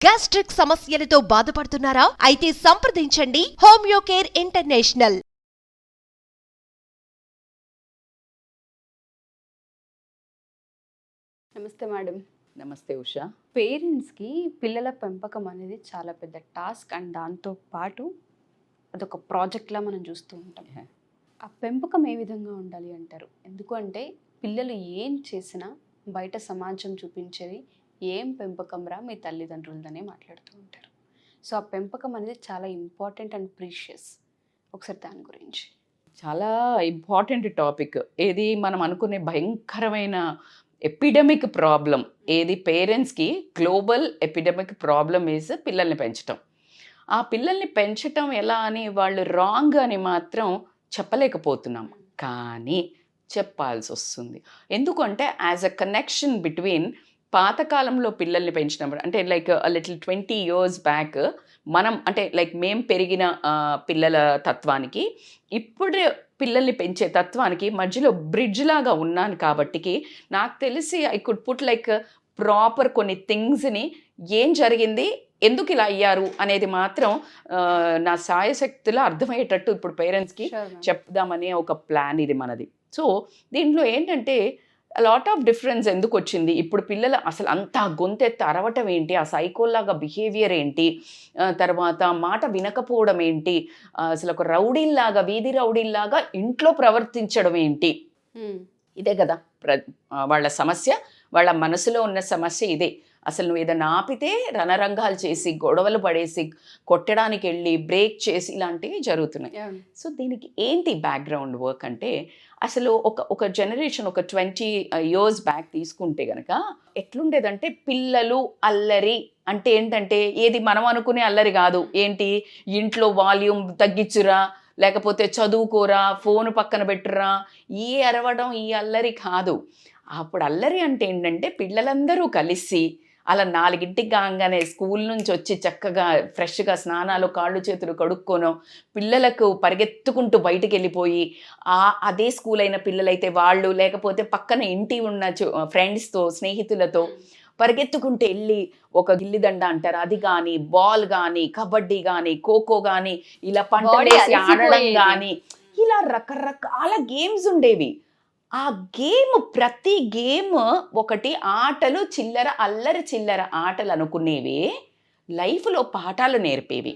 Gastric సమస్యలతో బాధపడుతున్నారా? అయితే సంప్రదించండి హోమియో కేర్ ఇంటర్నేషనల్. నమస్తే మేడం. నమస్తే ఉషా. పేరెంట్స్కి పిల్లల పెంపకం అనేది చాలా పెద్ద టాస్క్ అండ్ దాంతో పాటు అదొక ప్రాజెక్ట్లా మనం చూస్తూ ఉంటాం. ఆ పెంపకం ఏ విధంగా ఉండాలి అంటారు? ఎందుకంటే పిల్లలు ఏం చేసినా బయట సమాజం చూపించేది ఏం పెంపకం రా మీ తల్లిదండ్రులదనే మాట్లాడుతూ ఉంటారు. సో ఆ పెంపకం అనేది చాలా ఇంపార్టెంట్ అండ్ ప్రీషియస్. ఒకసారి దాని గురించి. చాలా ఇంపార్టెంట్ టాపిక్. ఏది మనం అనుకునే భయంకరమైన ఎపిడమిక్ ప్రాబ్లం ఏది పేరెంట్స్కి గ్లోబల్ ఎపిడమిక్ ప్రాబ్లం ఈజ్ పిల్లల్ని పెంచటం. ఆ పిల్లల్ని పెంచటం ఎలా అని వాళ్ళు రాంగ్ అని మాత్రం చెప్పలేకపోతున్నాం, కానీ చెప్పాల్సి వస్తుంది. ఎందుకంటే యాజ్ అ కనెక్షన్ బిట్వీన్ పాతకాలంలో పిల్లల్ని పెంచినప్పుడు అంటే లైక్ లిటిల్ 20 years బ్యాక్ మనం అంటే లైక్ మేము పెరిగిన పిల్లల తత్వానికి ఇప్పుడు పిల్లల్ని పెంచే తత్వానికి మధ్యలో బ్రిడ్జ్ లాగా ఉన్నాను కాబట్టికి నాకు తెలిసి I could put like proper కొన్ని థింగ్స్ని ఏం జరిగింది, ఎందుకు ఇలా అయ్యారు అనేది మాత్రం నా సాయశక్తిలో అర్థమయ్యేటట్టు ఇప్పుడు పేరెంట్స్కి చెప్దామనే ఒక ప్లాన్ ఇది మనది. సో దీంట్లో ఏంటంటే లాట్ ఆఫ్ డిఫరెన్స్ ఎందుకు వచ్చింది, ఇప్పుడు పిల్లలు అసలు అంతా గొంతెత్తి అరవటం ఏంటి, ఆ సైకోల్లాగా బిహేవియర్ ఏంటి, తర్వాత మాట వినకపోవడం ఏంటి, అసలు ఒక రౌడీల్లాగా వీధి రౌడీల్లాగా ఇంట్లో ప్రవర్తించడం ఏంటి, ఇదే కదా వాళ్ళ సమస్య, వాళ్ళ మనసులో ఉన్న సమస్య ఇదే. అసలు నువ్వు ఏదైనా ఆపితే రణరంగాలు చేసి గొడవలు పడేసి కొట్టడానికి వెళ్ళి బ్రేక్ చేసి ఇలాంటివి జరుగుతున్నాయి. సో దీనికి ఏంటి బ్యాక్గ్రౌండ్ వర్క్ అంటే అసలు ఒక జనరేషన్ ఒక 20 years బ్యాక్ తీసుకుంటే కనుక ఎట్లుండేదంటే పిల్లలు అల్లరి అంటే ఏంటంటే ఏది మనం అనుకునే అల్లరి కాదు. ఏంటి, ఇంట్లో వాల్యూమ్ తగ్గించురా, లేకపోతే చదువుకోరా, ఫోన్ పక్కన పెట్టురా, ఈ అరవడం ఈ అల్లరి కాదు. అప్పుడు అల్లరి అంటే ఏంటంటే పిల్లలందరూ కలిసి అలా 4 కాగానే స్కూల్ నుంచి వచ్చి చక్కగా ఫ్రెష్గా స్నానాలు కాళ్ళు చేతులు కడుక్కోనో పిల్లలకు పరిగెత్తుకుంటూ బయటికి వెళ్ళిపోయి అదే స్కూల్ అయిన పిల్లలైతే వాళ్ళు లేకపోతే పక్కన ఇంటి ఉన్న ఫ్రెండ్స్తో స్నేహితులతో పరిగెత్తుకుంటూ వెళ్ళి ఒక గిల్లిదండ అంటారు అది కానీ, బాల్ కానీ, కబడ్డీ కానీ, ఖోఖో కానీ, ఇలా పంటలేసి ఆడడం కానీ, ఇలా రకరకాల గేమ్స్ ఉండేవి. ఆ గేమ్ ప్రతి గేమ్ ఒకటి ఆటలు చిల్లర అల్లరి చిల్లర ఆటలు అనుకునేవి లైఫ్లో పాఠాలు నేర్పేవి.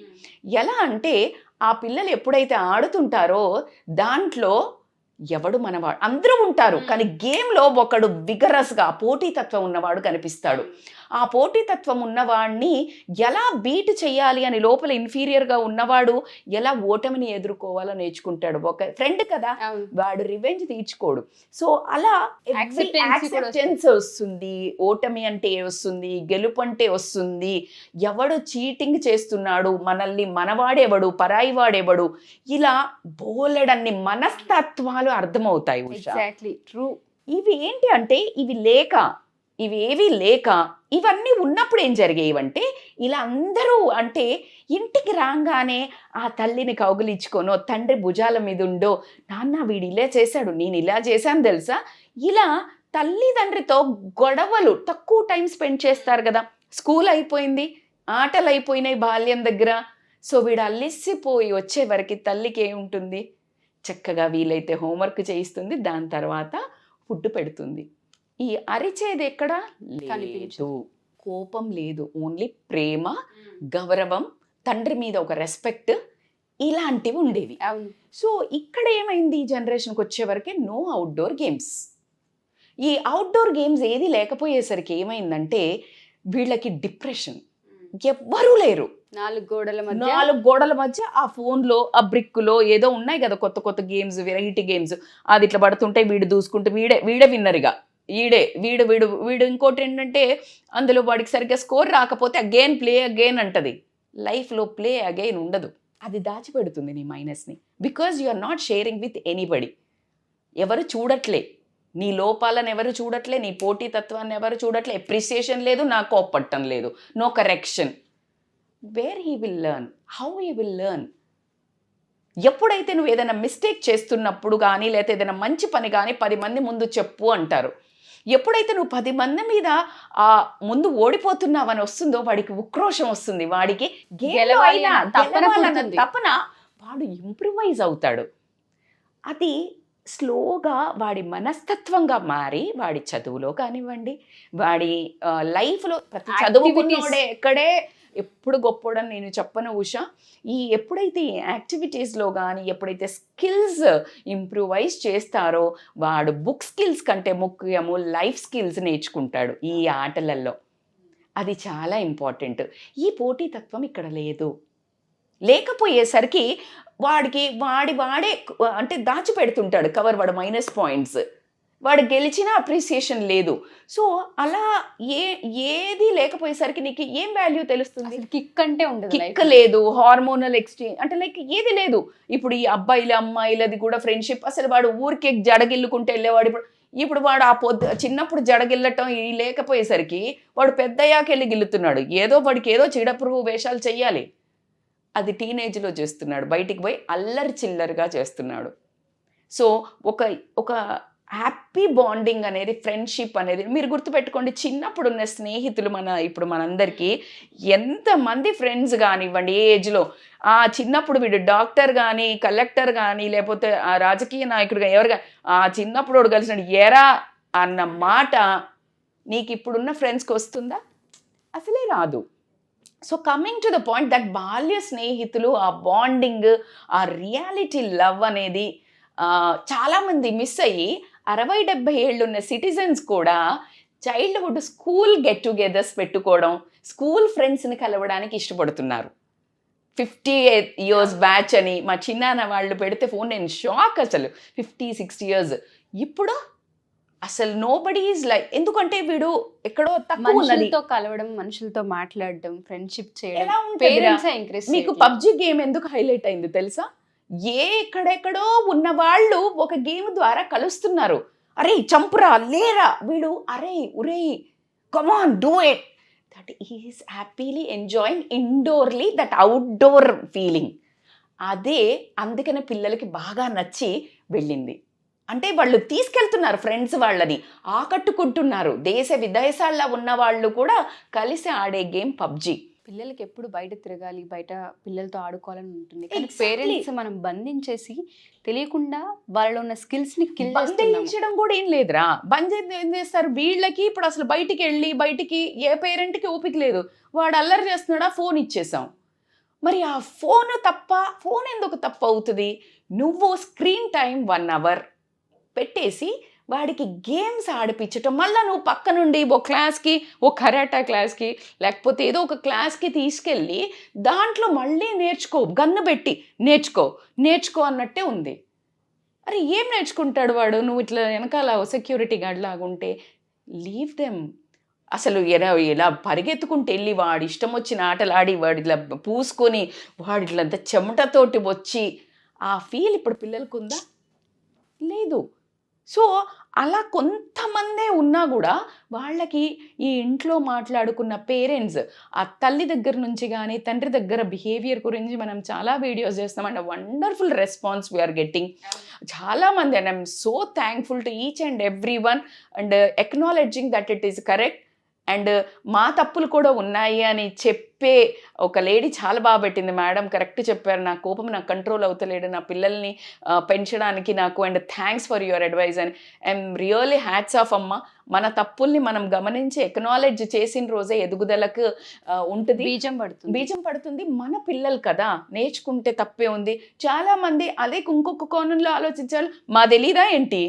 ఎలా అంటే ఆ పిల్లలు ఎప్పుడైతే ఆడుతుంటారో దాంట్లో ఎవడు మనవాడు అందరూ ఉంటారు, కానీ గేమ్లో ఒకడు విగరస్గా పోటీతత్వం ఉన్నవాడు కనిపిస్తాడు. ఆ పోటీతత్వం ఉన్నవాడిని ఎలా బీట్ చేయాలి అని లోపల ఇన్ఫీరియర్గా ఉన్నవాడు ఎలా ఓటమిని ఎదుర్కోవాలో నేర్చుకుంటాడు. ఒక ఫ్రెండ్ కదా, వాడు రివెంజ్ తీర్చుకోడు. సో అలా యాక్సెప్టెన్స్ వస్తుంది, ఓటమి అంటే వస్తుంది, గెలుపు అంటే వస్తుంది, ఎవడు చీటింగ్ చేస్తున్నాడు, మనల్ని మనవాడేవాడు పరాయి వాడేవాడు, ఇలా బోలెడన్ని మనస్తత్వాలు అర్థమవుతాయి. ట్రూ. ఇవి ఏంటి అంటే ఇవి ఏవి లేక ఇవన్నీ ఉన్నప్పుడు ఏం జరిగేవంటే ఇలా అందరూ అంటే ఇంటికి రాగానే ఆ తల్లిని కౌగిలించుకోనో తండ్రి భుజాల మీద ఉండో, నాన్న వీడు ఇలా చేశాడు నేను ఇలా చేశాను తెలుసా, ఇలా తల్లిదండ్రితో గొడవలు తక్కువ టైం స్పెండ్ చేస్తారు కదా. స్కూల్ అయిపోయింది, ఆటలు అయిపోయినాయి బాల్యం దగ్గర. సో వీడు అల్లిసిపోయి వచ్చే వరకు తల్లికి ఏముంటుంది, చక్కగా వీలైతే హోంవర్క్ చేయిస్తుంది, దాని తర్వాత ఫుడ్ పెడుతుంది. ఈ అరిచేది ఎక్కడ లేదు, కోపం లేదు, ఓన్లీ ప్రేమ, గౌరవం, తండ్రి మీద ఒక రెస్పెక్ట్, ఇలాంటివి ఉండేవి. సో ఇక్కడ ఏమైంది ఈ జనరేషన్కి వచ్చే వరకే నో అవుట్డోర్ గేమ్స్. ఈ అవుట్డోర్ గేమ్స్ ఏది లేకపోయేసరికి ఏమైందంటే వీళ్ళకి డిప్రెషన్, ఎవ్వరూ లేరు. 4 గోడల మధ్య ఆ ఫోన్లో ఆ బ్రిక్కులో ఏదో ఉన్నాయి కదా కొత్త కొత్త గేమ్స్, వెరైటీ గేమ్స్, అది ఇట్లా పడుతుంటే వీడు దూసుకుంటే వీడే విన్నర్గా, వీడు ఇంకోటి ఏంటంటే అందులో వాడికి సరిగ్గా స్కోర్ రాకపోతే అగైన్ ప్లే అగైన్ అంటది. లైఫ్లో ప్లే అగైన్ ఉండదు, అది దాచిపెడుతుంది నీ మైనస్ని. Because you are not sharing with anybody. ఎవరు చూడట్లే నీ లోపాలను, ఎవరు చూడట్లే నీ పోటీతత్వాన్ని, ఎవరు చూడట్లే, అప్రిసియేషన్ లేదు, నా కోపట్టం లేదు, no correction. Where he will learn, how he will learn? ఎప్పుడైతే నువ్వు ఏదైనా మిస్టేక్ చేస్తున్నప్పుడు కానీ లేకపోతే ఏదైనా మంచి పని కానీ 10 మంది ముందు చెప్పు అంటారు, ఎప్పుడైతే నువ్వు 10 మంది మీద ముందు ఓడిపోతున్నావని వస్తుందో వాడికి ఉక్రోషం వస్తుంది, వాడికి గెలవాలి అన్న తపన పుడుతుంది. తపన, వాడు ఇంప్రూవైజ్ అవుతాడు. అది స్లోగా వాడి మనస్తత్వంగా మారి వాడి చదువులో కానివ్వండి, వాడి లైఫ్లో ప్రతి చదువుకున్నోడే ఎక్కడే ఎప్పుడు గొప్పోడని నేను చెప్పను ఉషా. ఎప్పుడైతే ఈ యాక్టివిటీస్లో కానీ ఎప్పుడైతే స్కిల్స్ ఇంప్రూవైజ్ చేస్తారో వాడు బుక్ స్కిల్స్ కంటే ముఖ్యము లైఫ్ స్కిల్స్ నేర్చుకుంటాడు ఈ ఆటలలో. అది చాలా ఇంపార్టెంట్. ఈ పోటీతత్వం ఇక్కడ లేదు. లేకపోయేసరికి వాడికి వాడే అంటే దాచిపెడుతుంటాడు కవర్, వాడు మైనస్ పాయింట్స్, వాడు గెలిచినా అప్రిసియేషన్ లేదు. సో అలా ఏది లేకపోయేసరికి నీకు ఏం వాల్యూ తెలుస్తుంది? కిక్ అంటే ఉండదు, కిక్ లేదు, హార్మోనల్ ఎక్స్చేంజ్ అంటే లైక్ ఏది లేదు. ఇప్పుడు ఈ అబ్బాయిల అమ్మాయిలది కూడా ఫ్రెండ్షిప్, అసలు వాడు ఊరికే జడగిల్లుకుంటే వెళ్ళేవాడు. ఇప్పుడు వాడు చిన్నప్పుడు జడగిల్లటం లేకపోయేసరికి వాడు పెద్దయ్యాక వెళ్ళి గిల్లుతున్నాడు. వాడికి ఏదో చీడపురుగు వేషాలు చెయ్యాలి, అది టీనేజ్లో చేస్తున్నాడు. బయటికి పోయి అల్లరి చిల్లరిగా చేస్తున్నాడు. సో ఒక హ్యాపీ బాండింగ్ అనేది, ఫ్రెండ్షిప్ అనేది మీరు గుర్తుపెట్టుకోండి. చిన్నప్పుడు ఉన్న స్నేహితులు ఇప్పుడు మనందరికీ ఎంతమంది ఫ్రెండ్స్ కానివ్వండి ఏజ్లో, చిన్నప్పుడు వీడు డాక్టర్ కానీ కలెక్టర్ కానీ లేకపోతే రాజకీయ నాయకుడు కానీ ఎవరు కానీ చిన్నప్పుడు వాడు కలిసినాడు ఎరా అన్న మాట నీకు ఇప్పుడున్న ఫ్రెండ్స్కి వస్తుందా? అసలే రాదు. So coming to the point that బాల్య స్నేహితులు, ఆ బాండింగ్, ఆ రియాలిటీ లవ్ అనేది చాలామంది మిస్ అయ్యి 60-70 ఏళ్ళు ఉన్న సిటిజన్స్ కూడా చైల్డ్హుడ్ స్కూల్ గెట్ టుగెదర్స్ పెట్టుకోవడం, స్కూల్ ఫ్రెండ్స్ని కలవడానికి ఇష్టపడుతున్నారు. 50 years బ్యాచ్ అని మా చిన్నాన్న వాళ్ళు పెడితే ఫోన్, నేను షాక్ అసలు. 50-60 years. ఇప్పుడు అసలు నోబడీ ఈజ్ లైక్, ఎందుకంటే వీడు ఎక్కడో తక్కువ ఉన్నది. మనుషులతో కలవడం, మనుషులతో మాట్లాడడం, ఫ్రెండ్షిప్ చేయడం. ఎలా ఉంటుంది? మీకు పబ్జి గేమ్ ఎందుకు హైలైట్ అయింది తెలుసా? ఎక్కడెక్కడో ఉన్న వాళ్ళు ఒక గేమ్ ద్వారా కలుస్తున్నారు. అరే చంపురా, లేరా, వీడు అరే ఉరే come on do it. That is happily enjoying indoorly that outdoor feeling. అదే అందుకనే పిల్లలకి బాగా నచ్చి వెళ్ళింది. అంటే వాళ్ళు తీసుకెళ్తున్నారు ఫ్రెండ్స్, వాళ్ళని ఆకట్టుకుంటున్నారు. దేశ విదేశాల్లో ఉన్న వాళ్ళు కూడా కలిసి ఆడే గేమ్ పబ్జి. పిల్లలకి ఎప్పుడు బయట తిరగాలి, బయట పిల్లలతో ఆడుకోవాలని ఉంటుంది. కానీ పేరెంట్స్ మనం బంధించేసి తెలియకుండా వాళ్ళలో ఉన్న స్కిల్స్ ని బంధించడం కూడా ఏం లేదురా. ఏం చేస్తారు వీళ్ళకి? ఇప్పుడు అసలు బయటికి ఏ పేరెంట్కి ఓపిక లేదు. వాడు అల్లరి చేస్తున్నాడా, ఫోన్ ఇచ్చేసాం. మరి ఆ ఫోన్ ఎందుకు తప్పు అవుతుంది? నువ్వు స్క్రీన్ టైం 1 hour పెట్టేసి వాడికి గేమ్స్ ఆడిపించటం, మళ్ళీ నువ్వు పక్క నుండి ఓ క్లాస్కి, ఓ కరాటా క్లాస్కి లేకపోతే ఏదో ఒక క్లాస్కి తీసుకెళ్ళి దాంట్లో మళ్ళీ నేర్చుకో, గన్ను పెట్టి నేర్చుకో అన్నట్టే ఉంది. అరే ఏం నేర్చుకుంటాడు వాడు? నువ్వు ఇట్లా వెనకాల సెక్యూరిటీ గార్డ్ లాగుంటే లీవ్ దెమ్. అసలు ఇలా పరిగెత్తుకుంటూ వెళ్ళి వాడు ఇష్టం వచ్చిన ఆటలు ఆడి వాడు ఇట్లా పూసుకొని వాడు ఇట్లంతా చెమటతోటి వచ్చి ఆ ఫీల్ ఇప్పుడు పిల్లలకు ఉందా? లేదు. సో అలా కొంతమందే ఉన్నా కూడా వాళ్ళకి ఈ ఇంట్లో మాట్లాడుకున్న పేరెంట్స్, ఆ తల్లి దగ్గర నుంచి కానీ తండ్రి దగ్గర బిహేవియర్ గురించి మనం చాలా వీడియోస్ చేస్తాం. And wonderful response we are getting. చాలామంది, and I'm so thankful to each and every one and acknowledging that it is correct. And మా తప్పులు కూడా ఉన్నాయి అని చెప్పే ఒక లేడీ చాలా బాగా పెట్టింది. మేడం కరెక్ట్ చెప్పారు, నా కోపం నాకు కంట్రోల్ అవుతలేడు, నా పిల్లల్ని పెంచడానికి నాకు, and thanks for your advice అని. ఐఎమ్ రియల్లీ హ్యాట్స్ ఆఫ్ అమ్మ. మన తప్పుల్ని మనం గమనించి ఎక్నాలెడ్జ్ చేసిన రోజే ఎదుగుదలకు ఉంటుంది, బీజం పడుతుంది. మన పిల్లలు కదా, నేర్చుకుంటే తప్పే ఉంది. చాలామంది అదే ఇంకొక కోణంలో ఆలోచించాలి, మా తెలీదా ఏంటి?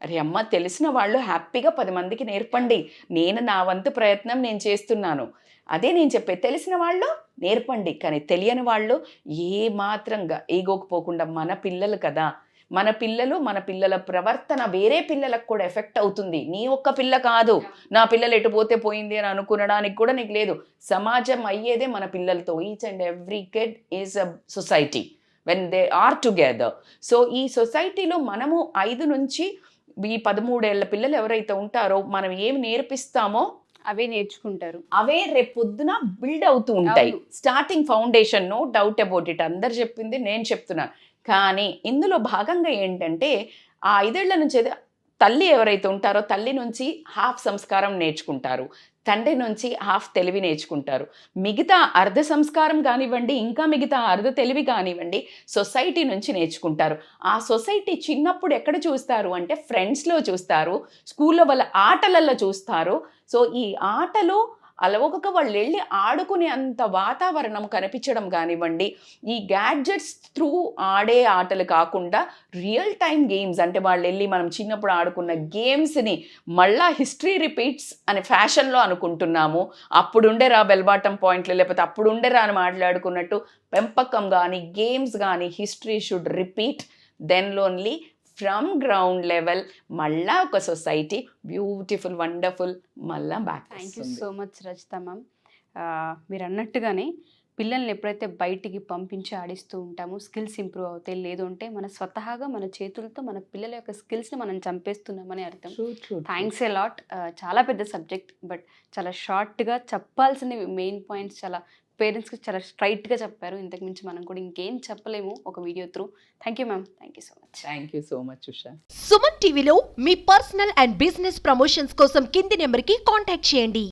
అరే అమ్మ, తెలిసిన వాళ్ళు హ్యాపీగా 10 మందికి నేర్పండి. నేను నా వంతు ప్రయత్నం నేను చేస్తున్నాను. అదే నేను చెప్పే, తెలిసిన వాళ్ళు నేర్పండి. కానీ తెలియని వాళ్ళు ఏ మాత్రంగా ఈగోకు పోకుండా, మన పిల్లలు కదా, మన పిల్లల ప్రవర్తన వేరే పిల్లలకు కూడా ఎఫెక్ట్ అవుతుంది. నీ ఒక్క పిల్ల కాదు, నా పిల్లలు ఎటు పోతే పోయింది అని అనుకునడానికి కూడా నీకు లేదు. సమాజం అయ్యేదే మన పిల్లలతో. Each and every kid is a society when they are together. So ఈ సొసైటీలో మనము 5 నుంచి ఈ 13 ఏళ్ల పిల్లలు ఎవరైతే ఉంటారో మనం ఏమి నేర్పిస్తామో అవే నేర్చుకుంటారు. అవే రేపు పొద్దున బిల్డ్ అవుతూ ఉంటాయి. Starting foundation, no doubt about it. అందరు చెప్పింది నేను చెప్తున్నాను. కానీ ఇందులో భాగంగా ఏంటంటే ఆ 5 ఏళ్ల నుంచి తల్లి ఎవరైతే ఉంటారో తల్లి నుంచి హాఫ్ సంస్కారం నేర్చుకుంటారు, తండ్రి నుంచి హాఫ్ తెలివి నేర్చుకుంటారు. మిగతా అర్ధ సంస్కారం కానివ్వండి, ఇంకా మిగతా అర్ధ తెలివి కానివ్వండి సొసైటీ నుంచి నేర్చుకుంటారు. ఆ సొసైటీ చిన్నప్పుడు ఎక్కడ చూస్తారు అంటే ఫ్రెండ్స్లో చూస్తారు, స్కూల్లో వాళ్ళ ఆటలలో చూస్తారు. సో ఈ ఆటలో అలవక వాళ్ళు వెళ్ళి ఆడుకునే అంత వాతావరణం కనిపించడం కానివ్వండి, ఈ గ్యాడ్జెట్స్ త్రూ ఆడే ఆటలు కాకుండా రియల్ టైమ్ గేమ్స్ అంటే వాళ్ళు వెళ్ళి మనం చిన్నప్పుడు ఆడుకున్న గేమ్స్ని మళ్ళా హిస్టరీ రిపీట్స్ అనే ఫ్యాషన్లో అనుకుంటున్నాము. అప్పుడుండేరా బెల్బాటం పాయింట్లు, లేకపోతే అప్పుడుండేరా అని మాట్లాడుకున్నట్టు పెంపకం కానీ గేమ్స్ కానీ history should repeat. Then only from ground level మళ్ళా ఒక సొసైటీ బ్యూటిఫుల్ వండర్ఫుల్ మళ్ళా back. Thank you so much Rachita ma'am. మీరు అన్నట్టుగానే పిల్లల్ని ఎప్పుడైతే బయటికి పంపించి ఆడిస్తూ ఉంటామో స్కిల్స్ ఇంప్రూవ్ అవుతాయి. లేదు అంటే మన స్వతహాగా మన చేతులతో మన పిల్లల యొక్క స్కిల్స్ని మనం చంపేస్తున్నామని అర్థం. Thanks a lot. చాలా పెద్ద సబ్జెక్ట్, బట్ చాలా షార్ట్గా చెప్పాల్సిన మెయిన్ పాయింట్స్ చాలా పేరెంట్స్కి చాలా స్ట్రైట్గా చెప్పారు. ఇంతకు మించి మనం కూడా ఇంకేం చెప్పలేము ఒక video through. Thank you ma'am. Thank you so much. Thank you so much Usha. Suman టీవీలో మీ పర్సనల్ అండ్ బిజినెస్ ప్రమోషన్స్ కోసం కింది నెంబర్కి కాంటాక్ట్ చేయండి.